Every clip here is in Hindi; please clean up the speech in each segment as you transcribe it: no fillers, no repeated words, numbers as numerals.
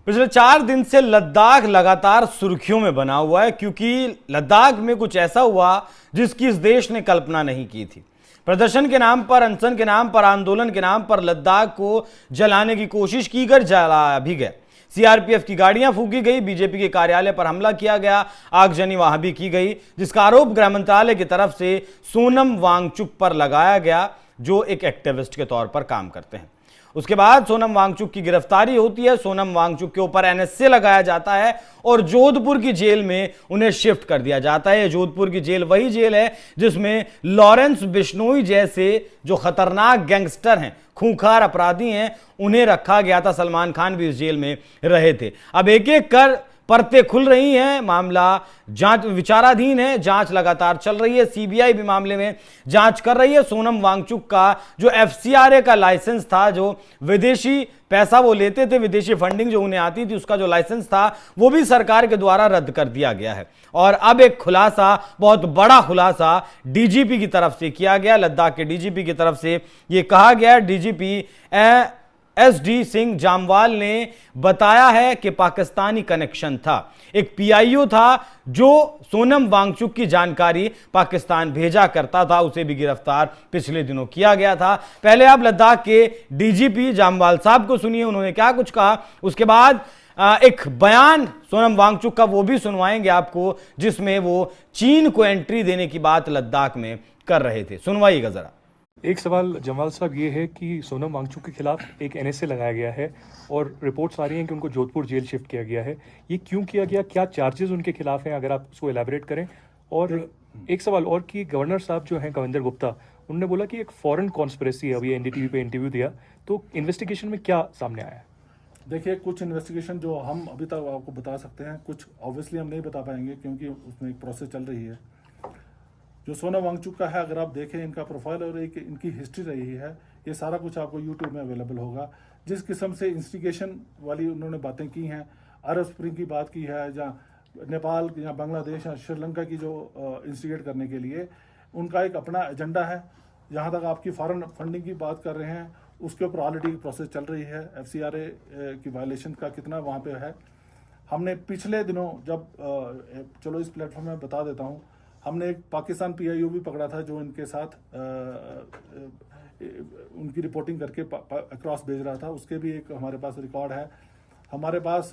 पिछले 4 दिन से लद्दाख लगातार सुर्खियों में बना हुआ है, क्योंकि लद्दाख में कुछ ऐसा हुआ जिसकी इस देश ने कल्पना नहीं की थी। प्रदर्शन के नाम पर, अनशन के नाम पर, आंदोलन के नाम पर लद्दाख को जलाने की कोशिश की गई, जलाया भी गया। सीआरपीएफ की गाड़ियां फूकी गई, बीजेपी के कार्यालय पर हमला किया गया, आगजनी वहां भी की गई, जिसका आरोप गृह मंत्रालय की तरफ से सोनम वांगचुक पर लगाया गया, जो एक एक्टिविस्ट के तौर पर काम करते हैं। उसके बाद सोनम वांगचुक की गिरफ्तारी होती है। सोनम वांगचुक के ऊपर एनएसए लगाया जाता है और जोधपुर की जेल में उन्हें शिफ्ट कर दिया जाता है। जोधपुर की जेल वही जेल है जिसमें लॉरेंस बिश्नोई जैसे जो खतरनाक गैंगस्टर हैं, खूंखार अपराधी हैं, उन्हें रखा गया था। सलमान खान भी इस जेल में रहे थे। अब एक एक कर परतें खुल रही हैं, मामला जांच विचाराधीन है, जांच लगातार चल रही है। सीबीआई भी मामले में जांच कर रही है। सोनम वांगचुक का जो एफसीआरए का लाइसेंस था, जो विदेशी पैसा वो लेते थे, विदेशी फंडिंग जो उन्हें आती थी, उसका जो लाइसेंस था वो भी सरकार के द्वारा रद्द कर दिया गया है। और अब एक खुलासा, बहुत बड़ा खुलासा डीजीपी की तरफ से किया गया। लद्दाख के डीजीपी की तरफ से यह कहा गया, डीजीपी एसडी सिंह जामवाल ने बताया है कि पाकिस्तानी कनेक्शन था। एक पीआईओ था जो सोनम वांगचुक की जानकारी पाकिस्तान भेजा करता था, उसे भी गिरफ्तार पिछले दिनों किया गया था। पहले आप लद्दाख के डीजीपी जामवाल साहब को सुनिए, उन्होंने क्या कुछ कहा। उसके बाद एक बयान सोनम वांगचुक का वो भी सुनवाएंगे आपको, जिसमें वो चीन को एंट्री देने की बात लद्दाख में कर रहे थे। सुनवाइएगा जरा। एक सवाल जमाल साहब ये है कि सोनम वांगचुक के खिलाफ एक एनएसए लगाया गया है और रिपोर्ट्स आ रही हैं कि उनको जोधपुर जेल शिफ्ट किया गया है। ये क्यों किया गया, क्या चार्जेस उनके खिलाफ हैं, अगर आप उसको एलैबोरेट करें। और एक सवाल और कि गवर्नर साहब जो हैं कविंदर गुप्ता, उन्होंने बोला कि एक फॉरेन कॉन्स्पिरेसी है। अभी एनडीटीवी पे इंटरव्यू दिया, तो इन्वेस्टिगेशन में क्या सामने आया है? देखिए, कुछ इन्वेस्टिगेशन जो हम अभी तक आपको बता सकते हैं, कुछ ऑब्वियसली हम नहीं बता पाएंगे क्योंकि उसमें एक प्रोसेस चल रही है। जो सोनम वांगचुक का है, अगर आप देखें इनका प्रोफाइल और एक इनकी हिस्ट्री रही है, ये सारा कुछ आपको यूट्यूब में अवेलेबल होगा। जिस किस्म से इंस्टिगेशन वाली उन्होंने बातें की हैं, अरब स्प्रिंग की बात की है, जहाँ नेपाल या बांग्लादेश या श्रीलंका की जो इंस्टिगेट करने के लिए उनका एक अपना एजेंडा है। जहाँ तक आपकी फॉरेन फंडिंग की बात कर रहे हैं, उसके ऊपर ऑलरेडी प्रोसेस चल रही है। एफसीआरए की वायलेशन का कितना वहाँ पे है। हमने पिछले दिनों जब चलो इस प्लेटफॉर्म में बता देता हूँ, हमने एक पाकिस्तान पीआईओ भी पकड़ा था जो इनके साथ उनकी रिपोर्टिंग करके अक्रॉस भेज रहा था। उसके भी एक हमारे पास रिकॉर्ड है। हमारे पास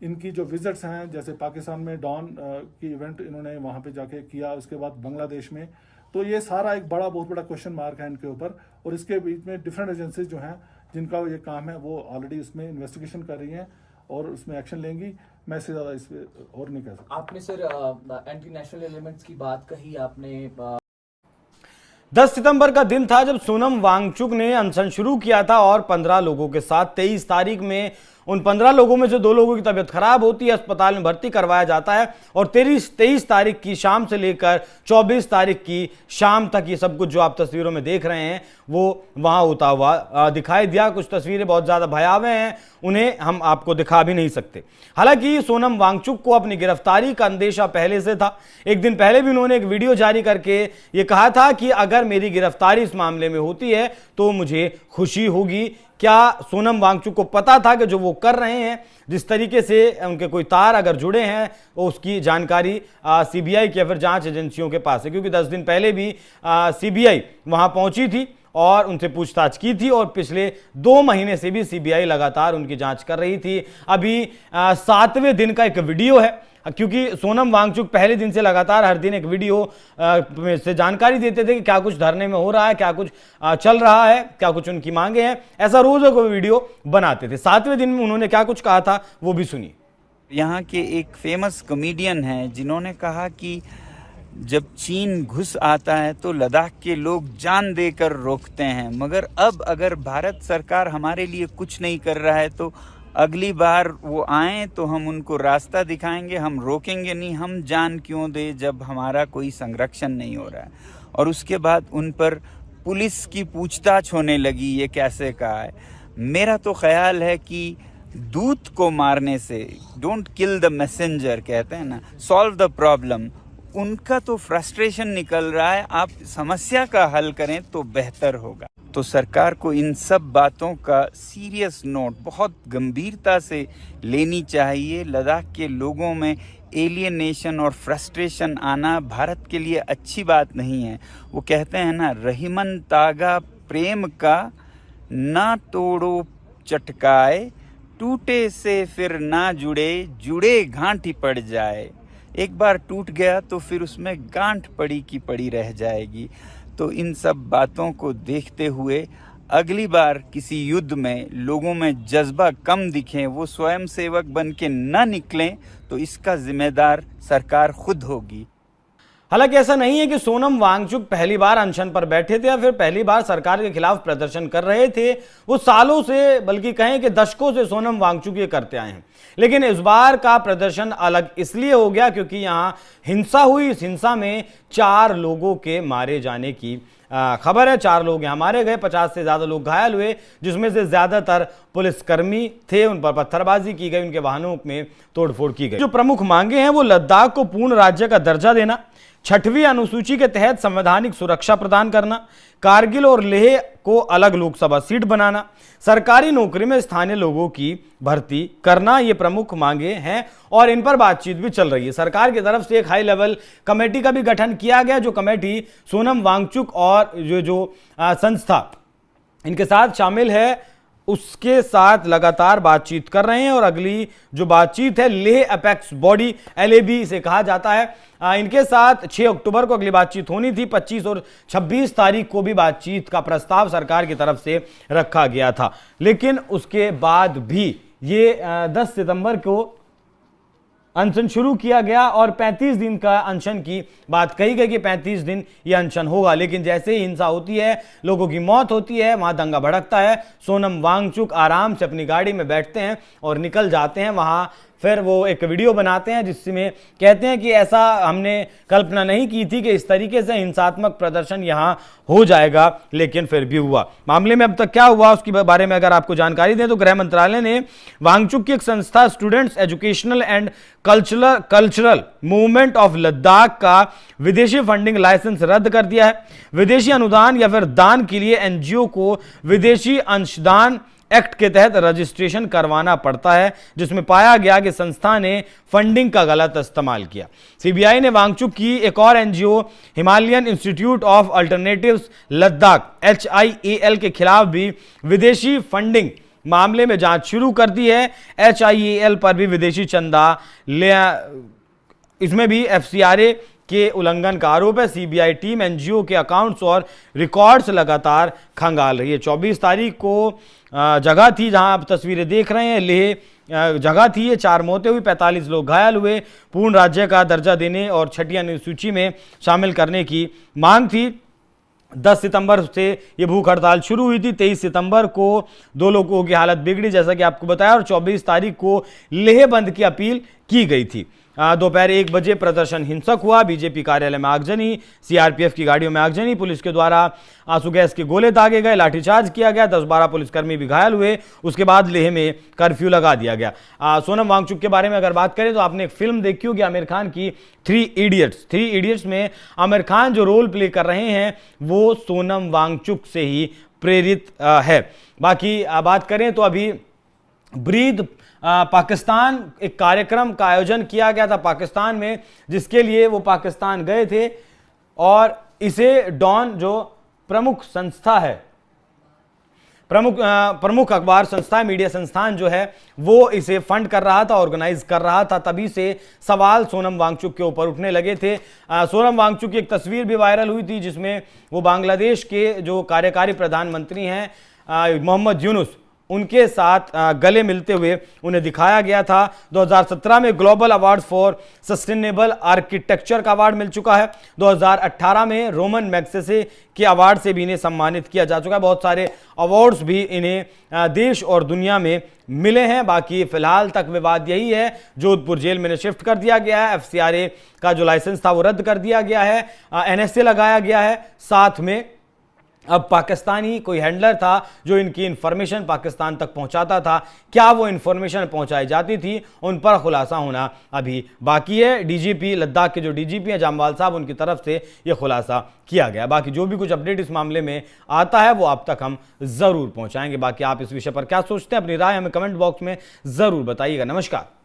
इनकी जो विजिट्स हैं, जैसे पाकिस्तान में डॉन की इवेंट इन्होंने वहाँ पे जाके किया, उसके बाद बांग्लादेश में, तो ये सारा एक बहुत बड़ा क्वेश्चन मार्क है इनके ऊपर। और इसके बीच में डिफरेंट एजेंसीज जो हैं जिनका ये काम है, वो ऑलरेडी उसमें इन्वेस्टिगेशन कर रही हैं और उसमें एक्शन लेंगी। मैं इससे ज़्यादा इस पर और नहीं कह सकता। आपने सर एंटी नेशनल एलिमेंट्स की बात कही, आपने 10 सितंबर का दिन था जब सोनम वांगचुक ने अनशन शुरू किया था और 15 लोगों के साथ 23 तारीख में उन 15 लोगों में से 2 लोगों की तबीयत खराब होती है, अस्पताल में भर्ती करवाया जाता है और 23 तारीख की शाम से लेकर 24 तारीख की शाम तक ये सब कुछ जो आप तस्वीरों में देख रहे हैं वो वहां होता हुआ दिखाई दिया। कुछ तस्वीरें बहुत ज़्यादा भयावह हैं, उन्हें हम आपको दिखा भी नहीं सकते। हालांकि सोनम वांगचुक को अपनी गिरफ्तारी का अंदेशा पहले से था। एक दिन पहले भी उन्होंने एक वीडियो जारी करके ये कहा था कि अगर मेरी गिरफ्तारी इस मामले में होती है तो मुझे खुशी होगी। क्या सोनम वांगचुक को पता था कि जो वो कर रहे हैं, जिस तरीके से उनके कोई तार अगर जुड़े हैं, वो उसकी जानकारी सीबीआई के फिर जांच एजेंसियों के पास है? क्योंकि 10 दिन पहले भी सीबीआई वहां पहुंची थी और उनसे पूछताछ की थी और पिछले 2 महीने से भी सीबीआई लगातार उनकी जांच कर रही थी। अभी 7वें दिन का एक वीडियो है, क्योंकि सोनम वांगचुक पहले दिन से लगातार हर दिन एक वीडियो में से जानकारी देते थे कि क्या कुछ धरने में हो रहा है, क्या कुछ चल रहा है, क्या कुछ उनकी मांगे हैं, ऐसा रोज को वीडियो बनाते थे। 7वें दिन में उन्होंने क्या कुछ कहा था वो भी सुनिए। यहाँ के एक फेमस कॉमेडियन हैं जिन्होंने कहा कि जब चीन घुस आता है तो लद्दाख के लोग जान देकर रोकते हैं, मगर अब अगर भारत सरकार हमारे लिए कुछ नहीं कर रहा है तो अगली बार वो आए तो हम उनको रास्ता दिखाएंगे, हम रोकेंगे नहीं। हम जान क्यों दे जब हमारा कोई संरक्षण नहीं हो रहा है। और उसके बाद उन पर पुलिस की पूछताछ होने लगी, ये कैसे कहा है। मेरा तो ख्याल है कि दूत को मारने से, डोंट किल द मैसेंजर कहते हैं ना, सॉल्व द प्रॉब्लम। उनका तो फ्रस्ट्रेशन निकल रहा है, आप समस्या का हल करें तो बेहतर होगा। तो सरकार को इन सब बातों का सीरियस नोट बहुत गंभीरता से लेनी चाहिए। लद्दाख के लोगों में एलियनेशन और फ्रस्ट्रेशन आना भारत के लिए अच्छी बात नहीं है। वो कहते हैं ना, रहीमन तागा प्रेम का ना तोड़ो चटकाए, टूटे से फिर ना जुड़े, जुड़े गांठ ही पड़ जाए। एक बार टूट गया तो फिर उसमें गांठ पड़ी की पड़ी रह जाएगी। तो इन सब बातों को देखते हुए अगली बार किसी युद्ध में लोगों में जज्बा कम दिखे, वो स्वयं सेवक बन के न निकलें, तो इसका जिम्मेदार सरकार खुद होगी। हालांकि ऐसा नहीं है कि सोनम वांगचुक पहली बार अनशन पर बैठे थे या फिर पहली बार सरकार के खिलाफ प्रदर्शन कर रहे थे। वो सालों से, बल्कि कहें कि दशकों से सोनम वांगचुक ये करते आए हैं। लेकिन इस बार का प्रदर्शन अलग इसलिए हो गया क्योंकि यहां हिंसा हुई। इस हिंसा में 4 लोगों के मारे जाने की खबर है। 4 लोग यहां मारे गए, 50 से ज्यादा लोग घायल हुए, जिसमें से ज्यादातर पुलिसकर्मी थे। उन पर पत्थरबाजी की गई, उनके वाहनों में तोड़फोड़ की गई। जो प्रमुख मांगे हैं वो लद्दाख को पूर्ण राज्य का दर्जा देना, 6वीं अनुसूची के तहत संवैधानिक सुरक्षा प्रदान करना, कारगिल और लेह को अलग लोकसभा सीट बनाना, सरकारी नौकरी में स्थानीय लोगों की भर्ती करना, ये प्रमुख मांगे हैं और इन पर बातचीत भी चल रही है। सरकार की तरफ से एक हाई लेवल कमेटी का भी गठन किया गया, जो कमेटी सोनम वांगचुक और जो संस्था इनके साथ शामिल है उसके साथ लगातार बातचीत कर रहे हैं। और अगली जो बातचीत है लेह अपेक्स बॉडी, LAB इसे कहा जाता है, इनके साथ 6 अक्टूबर को अगली बातचीत होनी थी। 25 और 26 तारीख को भी बातचीत का प्रस्ताव सरकार की तरफ से रखा गया था, लेकिन उसके बाद भी ये 10 सितंबर को अनशन शुरू किया गया और 35 दिन का अनशन की बात कही गई कि 35 दिन यह अनशन होगा। लेकिन जैसे ही हिंसा होती है, लोगों की मौत होती है, वहां दंगा भड़कता है, सोनम वांगचुक आराम से अपनी गाड़ी में बैठते हैं और निकल जाते हैं। वहां फिर वो एक वीडियो बनाते हैं जिसमें कहते हैं कि ऐसा हमने कल्पना नहीं की थी कि इस तरीके से हिंसात्मक प्रदर्शन यहां हो जाएगा, लेकिन फिर भी हुआ। मामले में अब तक क्या हुआ उसके बारे में अगर आपको जानकारी दें तो गृह मंत्रालय ने वांगचुक की एक संस्था students educational and cultural movement of Ladakh का विदेशी फंडिंग लाइसेंस रद्द कर दिया है। विदेशी अनुदान या फिर दान के लिए NGO को विदेशी अंशदान एक्ट के तहत रजिस्ट्रेशन करवाना पड़ता है, जिसमें पाया गया कि संस्था ने फंडिंग का गलत इस्तेमाल किया। CBI ने वांगचुक की एक और NGO Himalayan institute of alternatives Ladakh HIAL के खिलाफ भी विदेशी फंडिंग मामले में जांच शुरू कर दी है। HIAL पर भी विदेशी चंदा इसमें भी FCRA के उल्लंघन का आरोप है। CBI टीम NGO के अकाउंट्स और रिकॉर्ड्स लगातार खंगाल रही है। 24 तारीख को जगह थी जहां आप तस्वीरें देख रहे हैं, लेह जगह थी, ये 4 मौतें हुई, 45 लोग घायल हुए। पूर्ण राज्य का दर्जा देने और 6वीं अनुसूची में शामिल करने की मांग थी। 10 सितंबर से ये भूख हड़ताल शुरू हुई थी। 23 सितंबर को 2 लोगों की हालत बिगड़ी जैसा कि आपको बताया, और 24 तारीख को लेह बंद की अपील की गई थी। दोपहर 1 बजे प्रदर्शन हिंसक हुआ। बीजेपी कार्यालय में आगजनी, CRPF की गाड़ियों में आगजनी, पुलिस के द्वारा आंसू गैस के गोले दागे गए, लाठीचार्ज किया गया, 10-12 पुलिसकर्मी भी घायल हुए। उसके बाद लेह में कर्फ्यू लगा दिया गया। सोनम वांगचुक के बारे में अगर बात करें तो आपने एक फिल्म देखी होगी आमिर खान की 3 इडियट्स में आमिर खान जो रोल प्ले कर रहे हैं वो सोनम वांगचुक से ही प्रेरित है। बाकी बात करें तो अभी ब्रीद पाकिस्तान एक कार्यक्रम का आयोजन किया गया था पाकिस्तान में, जिसके लिए वो पाकिस्तान गए थे और इसे डॉन जो प्रमुख संस्था है, प्रमुख अखबार संस्था, मीडिया संस्थान जो है वो इसे फंड कर रहा था, ऑर्गेनाइज कर रहा था। तभी से सवाल सोनम वांगचुक के ऊपर उठने लगे थे। सोनम वांगचुक की एक तस्वीर भी वायरल हुई थी जिसमें वो बांग्लादेश के जो कार्यकारी प्रधानमंत्री हैं मोहम्मद यूनुस, उनके साथ गले मिलते हुए उन्हें दिखाया गया था। 2017 में global award for sustainable architecture का अवार्ड मिल चुका है। 2018 में रोमन मैग्सेसे के अवार्ड से भी इन्हें सम्मानित किया जा चुका है। बहुत सारे अवार्ड्स भी इन्हें देश और दुनिया में मिले हैं। बाकी फिलहाल तक विवाद यही है, जोधपुर जेल में शिफ्ट कर दिया गया है, FCRA का जो लाइसेंस था वो रद्द कर दिया गया है, NSA लगाया गया है, साथ में अब पाकिस्तानी कोई हैंडलर था जो इनकी इंफॉर्मेशन पाकिस्तान तक पहुंचाता था, क्या वो इंफॉर्मेशन पहुंचाई जाती थी, उन पर खुलासा होना अभी बाकी है। डीजीपी लद्दाख के जो डीजीपी हैं जामवाल साहब, उनकी तरफ से ये खुलासा किया गया। बाकी जो भी कुछ अपडेट इस मामले में आता है वो आप तक हम जरूर पहुंचाएंगे। बाकी आप इस विषय पर क्या सोचते हैं, अपनी राय हमें कमेंट बॉक्स में जरूर बताइएगा। नमस्कार।